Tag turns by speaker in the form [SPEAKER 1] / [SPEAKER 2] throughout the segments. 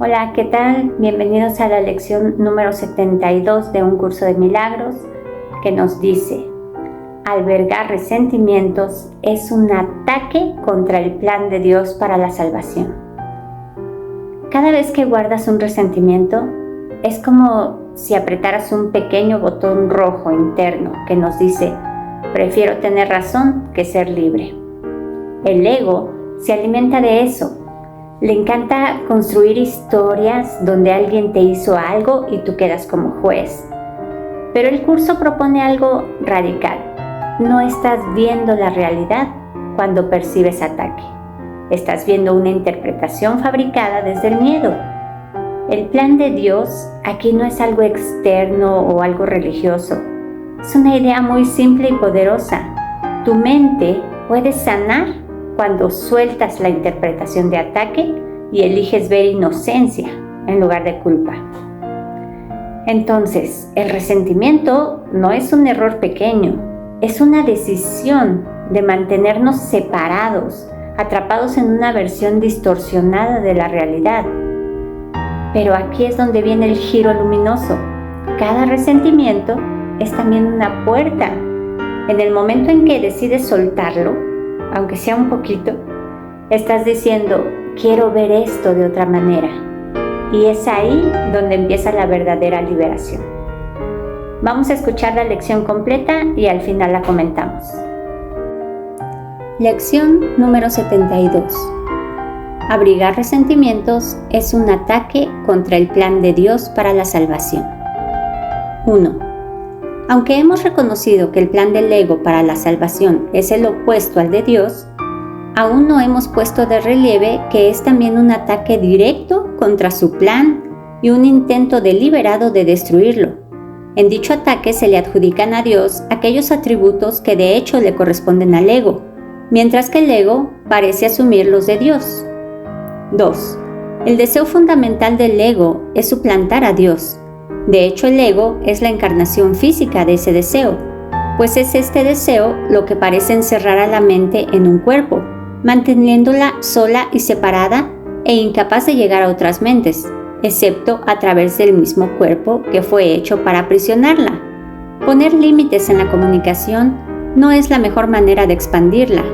[SPEAKER 1] Hola, ¿qué tal? Bienvenidos a la lección número 72 de Un Curso de Milagros, que nos dice: albergar resentimientos es un ataque contra el plan de Dios para la salvación. Cada vez que guardas un resentimiento, es como si apretaras un pequeño botón rojo interno que nos dice: prefiero tener razón que ser libre. El ego se alimenta de eso. Le encanta construir historias donde alguien te hizo algo y tú quedas como juez. Pero el curso propone algo radical. No estás viendo la realidad cuando percibes ataque. Estás viendo una interpretación fabricada desde el miedo. El plan de Dios aquí no es algo externo o algo religioso. Es una idea muy simple y poderosa. Tu mente puede sanar cuando sueltas la interpretación de ataque y eliges ver inocencia en lugar de culpa. Entonces, el resentimiento no es un error pequeño, es una decisión de mantenernos separados, atrapados en una versión distorsionada de la realidad. Pero aquí es donde viene el giro luminoso. Cada resentimiento es también una puerta. En el momento en que decides soltarlo, aunque sea un poquito, estás diciendo: quiero ver esto de otra manera. Y es ahí donde empieza la verdadera liberación. Vamos a escuchar la lección completa y al final la comentamos. Lección número 72. Abrigar resentimientos es un ataque contra el plan de Dios para la salvación. 1. Aunque hemos reconocido que el plan del ego para la salvación es el opuesto al de Dios, aún no hemos puesto de relieve que es también un ataque directo contra su plan y un intento deliberado de destruirlo. En dicho ataque se le adjudican a Dios aquellos atributos que de hecho le corresponden al ego, mientras que el ego parece asumir los de Dios. 2. El deseo fundamental del ego es suplantar a Dios. De hecho, el ego es la encarnación física de ese deseo, pues es este deseo lo que parece encerrar a la mente en un cuerpo, manteniéndola sola y separada e incapaz de llegar a otras mentes, excepto a través del mismo cuerpo que fue hecho para aprisionarla. Poner límites en la comunicación no es la mejor manera de expandirla.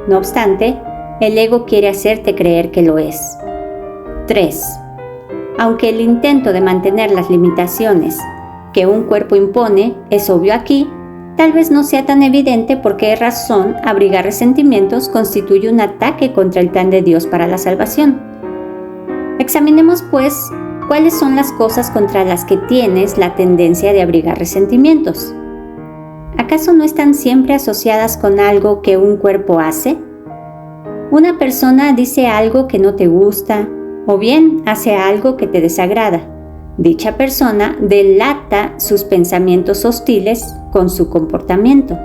[SPEAKER 1] No obstante, el ego quiere hacerte creer que lo es. 3. Aunque el intento de mantener las limitaciones que un cuerpo impone es obvio aquí, tal vez no sea tan evidente por qué razón abrigar resentimientos constituye un ataque contra el plan de Dios para la salvación. Examinemos, pues, cuáles son las cosas contra las que tienes la tendencia de abrigar resentimientos. ¿Acaso no están siempre asociadas con algo que un cuerpo hace? Una persona dice algo que no te gusta, o bien hace algo que te desagrada. Dicha persona delata sus pensamientos hostiles con su comportamiento.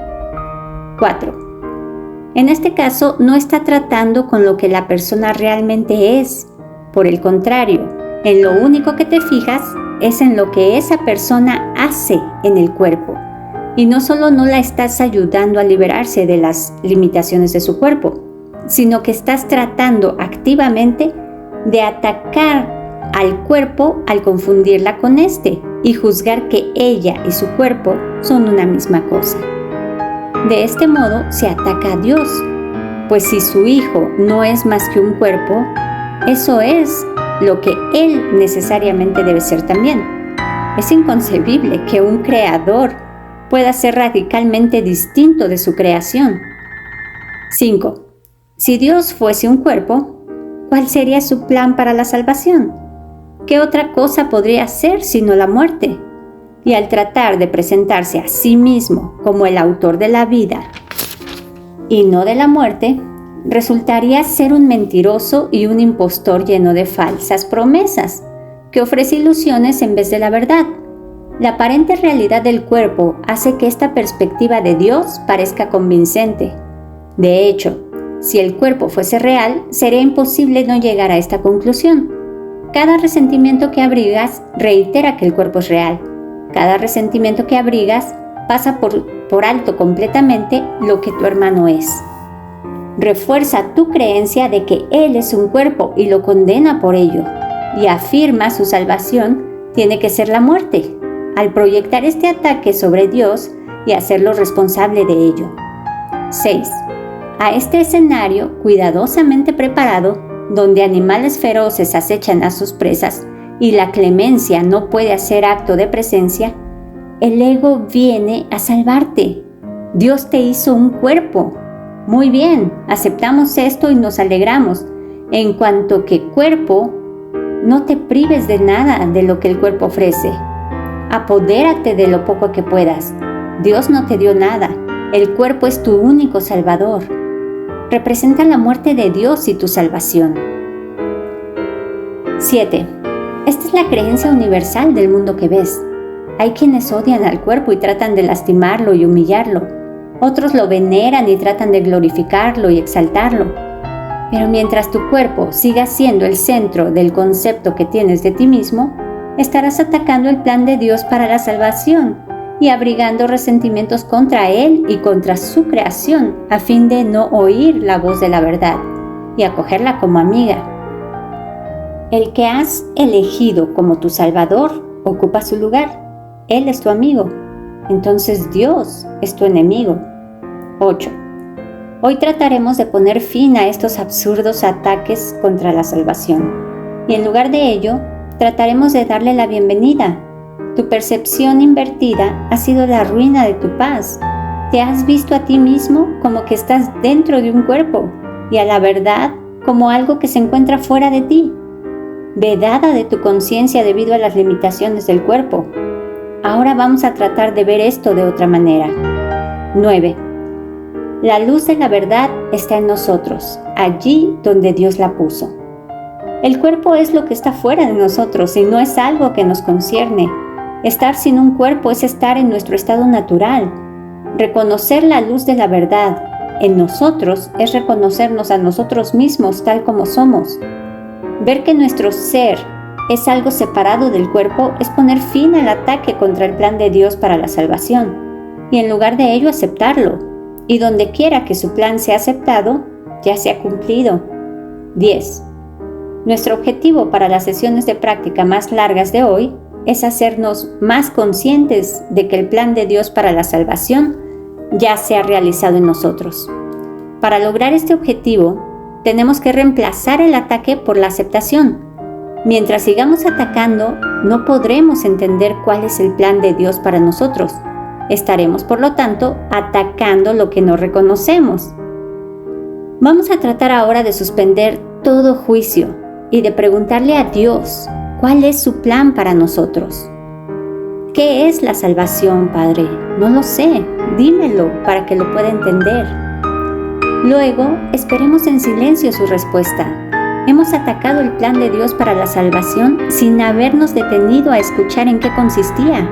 [SPEAKER 1] 4. En este caso, no está tratando con lo que la persona realmente es. Por el contrario, en lo único que te fijas es en lo que esa persona hace en el cuerpo. Y no solo no la estás ayudando a liberarse de las limitaciones de su cuerpo, sino que estás tratando activamente de atacar al cuerpo al confundirla con este y juzgar que ella y su cuerpo son una misma cosa. De este modo se ataca a Dios, pues si su hijo no es más que un cuerpo, eso es lo que él necesariamente debe ser también. Es inconcebible que un creador pueda ser radicalmente distinto de su creación. 5. Si Dios fuese un cuerpo, ¿cuál sería su plan para la salvación? ¿Qué otra cosa podría ser sino la muerte? Y al tratar de presentarse a sí mismo como el autor de la vida y no de la muerte, resultaría ser un mentiroso y un impostor lleno de falsas promesas, que ofrece ilusiones en vez de la verdad. La aparente realidad del cuerpo hace que esta perspectiva de Dios parezca convincente. De hecho, si el cuerpo fuese real, sería imposible no llegar a esta conclusión. Cada resentimiento que abrigas reitera que el cuerpo es real. Cada resentimiento que abrigas pasa por alto completamente lo que tu hermano es. Refuerza tu creencia de que él es un cuerpo y lo condena por ello. y afirma su salvación tiene que ser la muerte, al proyectar este ataque sobre Dios y hacerlo responsable de ello. 6. A este escenario cuidadosamente preparado, donde animales feroces acechan a sus presas y la clemencia no puede hacer acto de presencia, el ego viene a salvarte. Dios te hizo un cuerpo. Muy bien, aceptamos esto y nos alegramos. En cuanto que cuerpo, no te prives de nada de lo que el cuerpo ofrece. Apodérate de lo poco que puedas. Dios no te dio nada. El cuerpo es tu único salvador. Representa la muerte de Dios y tu salvación. 7. Esta es la creencia universal del mundo que ves. Hay quienes odian al cuerpo y tratan de lastimarlo y humillarlo. Otros lo veneran y tratan de glorificarlo y exaltarlo. Pero mientras tu cuerpo siga siendo el centro del concepto que tienes de ti mismo, estarás atacando el plan de Dios para la salvación y abrigando resentimientos contra Él y contra su creación a fin de no oír la voz de la verdad y acogerla como amiga. El que has elegido como tu Salvador ocupa su lugar. Él es tu amigo. Entonces Dios es tu enemigo. 8. Hoy trataremos de poner fin a estos absurdos ataques contra la salvación. Y en lugar de ello, trataremos de darle la bienvenida. Tu percepción invertida ha sido la ruina de tu paz. Te has visto a ti mismo como que estás dentro de un cuerpo y a la verdad como algo que se encuentra fuera de ti, vedada de tu conciencia debido a las limitaciones del cuerpo. Ahora vamos a tratar de ver esto de otra manera. 9. La luz de la verdad está en nosotros, allí donde Dios la puso. El cuerpo es lo que está fuera de nosotros y no es algo que nos concierne. Estar sin un cuerpo es estar en nuestro estado natural. Reconocer la luz de la verdad en nosotros es reconocernos a nosotros mismos tal como somos. Ver que nuestro ser es algo separado del cuerpo es poner fin al ataque contra el plan de Dios para la salvación y en lugar de ello aceptarlo. Y donde quiera que su plan sea aceptado, ya se ha cumplido. 10. Nuestro objetivo para las sesiones de práctica más largas de hoy es hacernos más conscientes de que el plan de Dios para la salvación ya se ha realizado en nosotros. Para lograr este objetivo, tenemos que reemplazar el ataque por la aceptación. Mientras sigamos atacando, no podremos entender cuál es el plan de Dios para nosotros. Estaremos, por lo tanto, atacando lo que no reconocemos. Vamos a tratar ahora de suspender todo juicio y de preguntarle a Dios cuál es su plan para nosotros. ¿Qué es la salvación, Padre? No lo sé. Dímelo para que lo pueda entender. Luego, esperemos en silencio su respuesta. Hemos atacado el plan de Dios para la salvación sin habernos detenido a escuchar en qué consistía.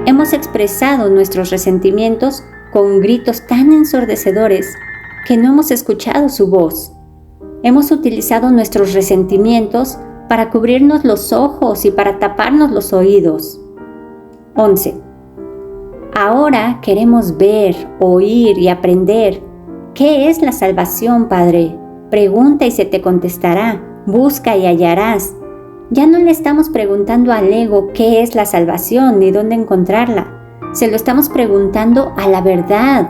[SPEAKER 1] Hemos expresado nuestros resentimientos con gritos tan ensordecedores que no hemos escuchado su voz. Hemos utilizado nuestros resentimientos para cubrirnos los ojos y para taparnos los oídos. 11. Ahora queremos ver, oír y aprender. ¿Qué es la salvación, Padre? Pregunta y se te contestará. Busca y hallarás. Ya no le estamos preguntando al ego qué es la salvación ni dónde encontrarla. Se lo estamos preguntando a la verdad.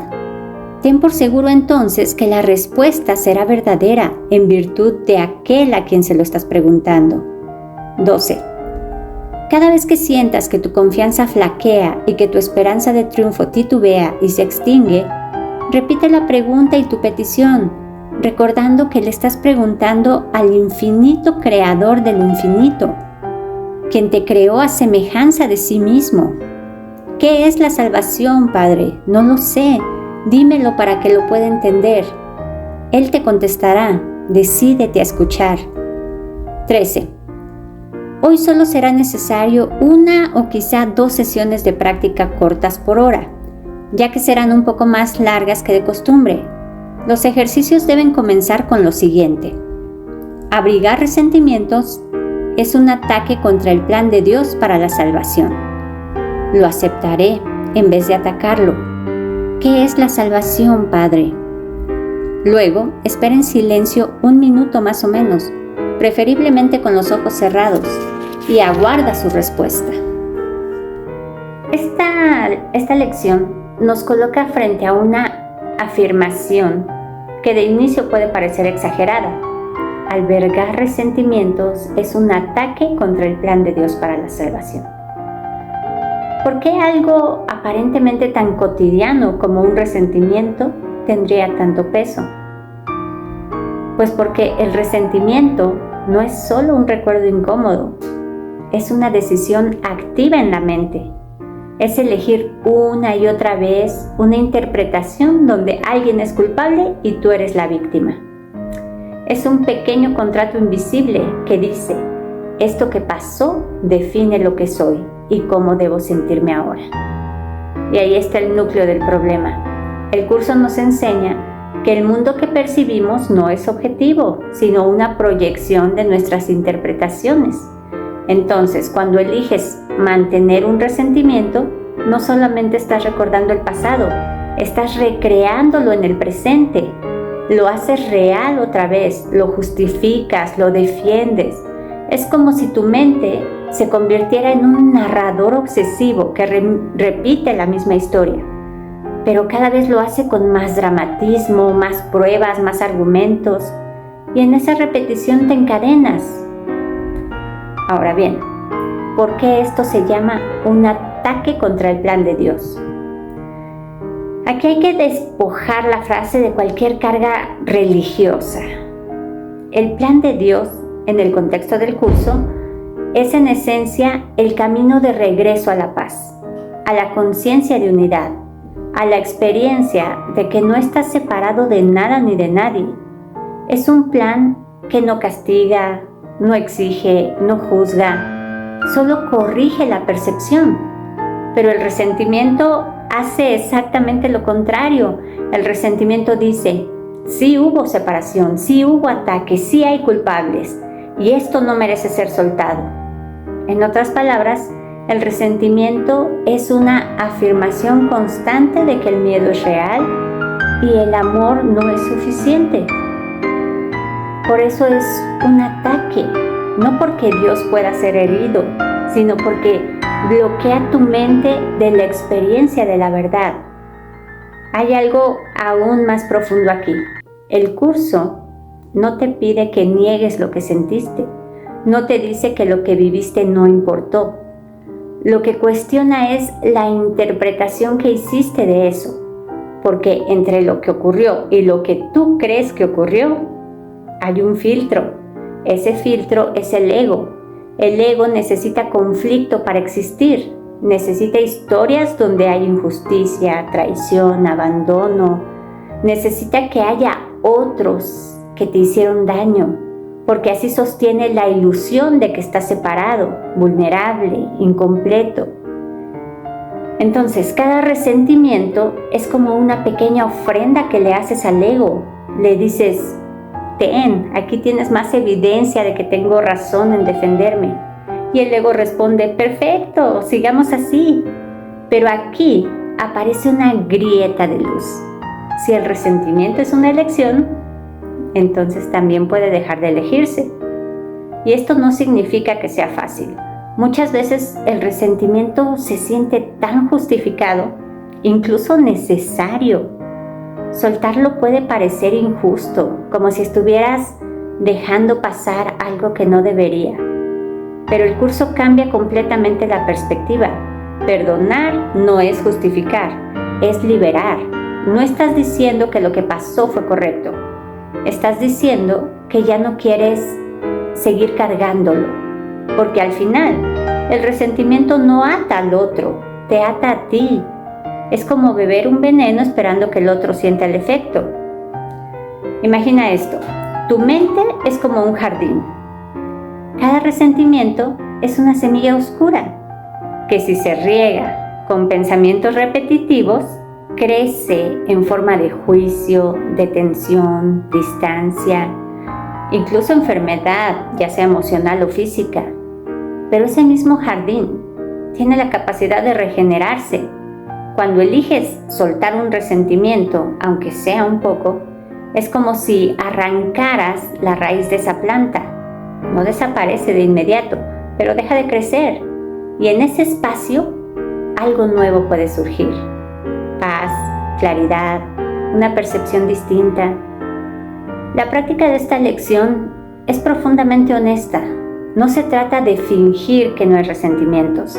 [SPEAKER 1] Ten por seguro entonces que la respuesta será verdadera en virtud de aquel a quien se lo estás preguntando. 12. Cada vez que sientas que tu confianza flaquea y que tu esperanza de triunfo titubea y se extingue, repite la pregunta y tu petición, recordando que le estás preguntando al infinito creador del infinito, quien te creó a semejanza de sí mismo. ¿Qué es la salvación, Padre? No lo sé. Dímelo para que lo pueda entender. Él te contestará. Decídete a escuchar. 13. Hoy solo será necesario 1 o quizá 2 sesiones de práctica cortas por hora, ya que serán un poco más largas que de costumbre. Los ejercicios deben comenzar con lo siguiente. Abrigar resentimientos es un ataque contra el plan de Dios para la salvación. Lo aceptaré en vez de atacarlo. ¿Qué es la salvación, Padre? Luego, espera en silencio 1 minuto más o menos. preferiblemente con los ojos cerrados, y aguarda su respuesta. Esta lección nos coloca frente a una afirmación que de inicio puede parecer exagerada. Albergar resentimientos es un ataque contra el plan de Dios para la salvación. ¿Por qué algo aparentemente tan cotidiano como un resentimiento tendría tanto peso? Pues porque el resentimiento no es solo un recuerdo incómodo, es una decisión activa en la mente. Es elegir una y otra vez una interpretación donde alguien es culpable y tú eres la víctima. Es un pequeño contrato invisible que dice, esto que pasó define lo que soy y cómo debo sentirme ahora. Y ahí está el núcleo del problema. El curso nos enseña que el mundo que percibimos no es objetivo, sino una proyección de nuestras interpretaciones. Entonces, cuando eliges mantener un resentimiento, no solamente estás recordando el pasado, estás recreándolo en el presente. Lo haces real otra vez, lo justificas, lo defiendes. Es como si tu mente se convirtiera en un narrador obsesivo que repite la misma historia, pero cada vez lo hace con más dramatismo, más pruebas, más argumentos, y en esa repetición te encadenas. Ahora bien, ¿por qué esto se llama un ataque contra el plan de Dios? Aquí hay que despojar la frase de cualquier carga religiosa. El plan de Dios, en el contexto del curso, es en esencia el camino de regreso a la paz, a la conciencia de unidad, a la experiencia de que no estás separado de nada ni de nadie. Es un plan que no castiga, no exige, no juzga, solo corrige la percepción. Pero el resentimiento hace exactamente lo contrario. El resentimiento dice, sí hubo separación, sí hubo ataque, sí hay culpables, y esto no merece ser soltado. En otras palabras, el resentimiento es una afirmación constante de que el miedo es real y el amor no es suficiente. Por eso es un ataque, no porque Dios pueda ser herido, sino porque bloquea tu mente de la experiencia de la verdad. Hay algo aún más profundo aquí. El curso no te pide que niegues lo que sentiste, no te dice que lo que viviste no importó. Lo que cuestiona es la interpretación que hiciste de eso, porque entre lo que ocurrió y lo que tú crees que ocurrió, hay un filtro. Ese filtro es el ego. El ego necesita conflicto para existir. Necesita historias donde hay injusticia, traición, abandono. Necesita que haya otros que te hicieron daño, porque así sostiene la ilusión de que estás separado, vulnerable, incompleto. Entonces, cada resentimiento es como una pequeña ofrenda que le haces al ego. Le dices, ten, aquí tienes más evidencia de que tengo razón en defenderme. Y el ego responde, perfecto, sigamos así. Pero aquí aparece una grieta de luz. Si el resentimiento es una elección, entonces también puede dejar de elegirse. Y esto no significa que sea fácil. Muchas veces el resentimiento se siente tan justificado, incluso necesario. Soltarlo puede parecer injusto, como si estuvieras dejando pasar algo que no debería. Pero el curso cambia completamente la perspectiva. Perdonar no es justificar, es liberar. No estás diciendo que lo que pasó fue correcto. Estás diciendo que ya no quieres seguir cargándolo, porque al final el resentimiento no ata al otro, te ata a ti. Es como beber un veneno esperando que el otro sienta el efecto. Imagina esto, tu mente es como un jardín. Cada resentimiento es una semilla oscura que si se riega con pensamientos repetitivos, crece en forma de juicio, de tensión, distancia, incluso enfermedad, ya sea emocional o física. Pero ese mismo jardín tiene la capacidad de regenerarse. Cuando eliges soltar un resentimiento, aunque sea un poco, es como si arrancaras la raíz de esa planta. no desaparece de inmediato, pero deja de crecer. Y en ese espacio, algo nuevo puede surgir. Paz, claridad, una percepción distinta. La práctica de esta lección es profundamente honesta. No se trata de fingir que no hay resentimientos,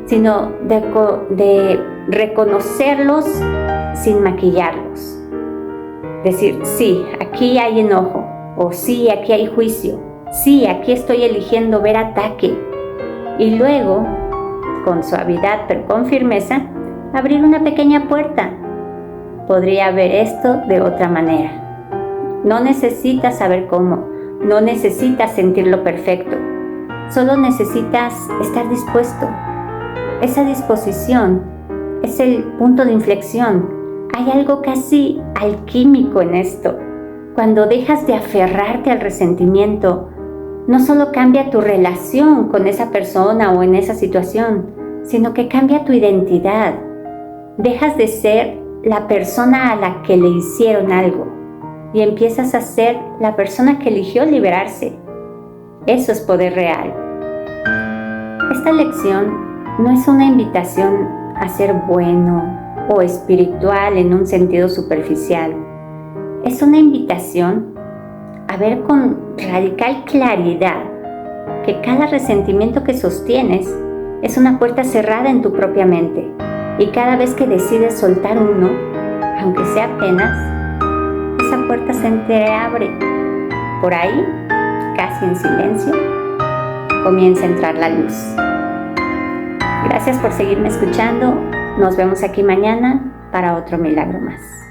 [SPEAKER 1] sino de reconocerlos sin maquillarlos. Decir, sí, aquí hay enojo, o sí, aquí hay juicio, sí, aquí estoy eligiendo ver ataque. Y luego, con suavidad pero con firmeza, abrir una pequeña puerta. Podría ver esto de otra manera. No necesitas saber cómo, no necesitas sentirlo perfecto, solo necesitas estar dispuesto. Esa disposición es el punto de inflexión. Hay algo casi alquímico en esto. Cuando dejas de aferrarte al resentimiento, no solo cambia tu relación con esa persona o en esa situación, sino que cambia tu identidad. Dejas de ser la persona a la que le hicieron algo y empiezas a ser la persona que eligió liberarse. Eso es poder real. Esta lección no es una invitación a ser bueno o espiritual en un sentido superficial. Es una invitación a ver con radical claridad que cada resentimiento que sostienes es una puerta cerrada en tu propia mente, y cada vez que decides soltar uno, aunque sea apenas, esa puerta se entreabre. Por ahí, casi en silencio, comienza a entrar la luz. Gracias por seguirme escuchando. Nos vemos aquí mañana para otro milagro más.